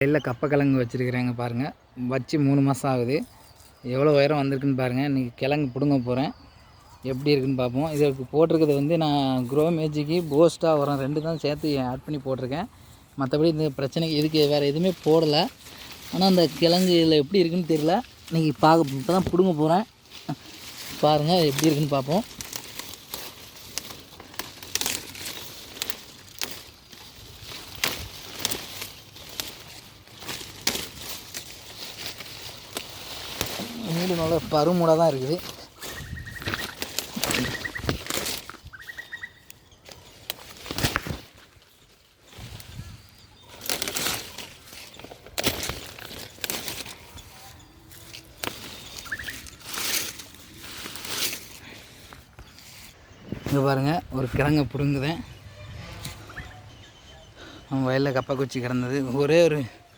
வயலில் கப்பக்கிழங்கு வச்சுருக்கிறேங்க பாருங்கள். வச்சு 3 மாதம் ஆகுது. எவ்வளோ உயரம் வந்திருக்குன்னு பாருங்கள். இன்றைக்கி கிழங்கு பிடுங்க போகிறேன். எப்படி இருக்குதுன்னு பார்ப்போம். இதுக்கு போட்டிருக்கிறது வந்து நான் க்ரோ மேஜிக்கு போஸ்ட்டா உரம் 2 தான் சேர்த்து ஆட் பண்ணி போட்டிருக்கேன். மற்றபடி இந்த பிரச்சனைக்கு இதுக்கு வேறு எதுவுமே போடலை. ஆனால் அந்த கிழங்கு இதில் எப்படி இருக்குதுன்னு தெரியல. இன்றைக்கி இப்போ தான் பிடுங்க போகிறேன். பாருங்கள் எப்படி இருக்குதுன்னு பார்ப்போம். மூடு நல்லா பருமூடாக தான் இருக்குது. இங்கே பாருங்கள், ஒரு கிழங்கை பிடுங்குதேன். வயலில் கப்பை குச்சி கிடந்தது. ஒரே ஒரு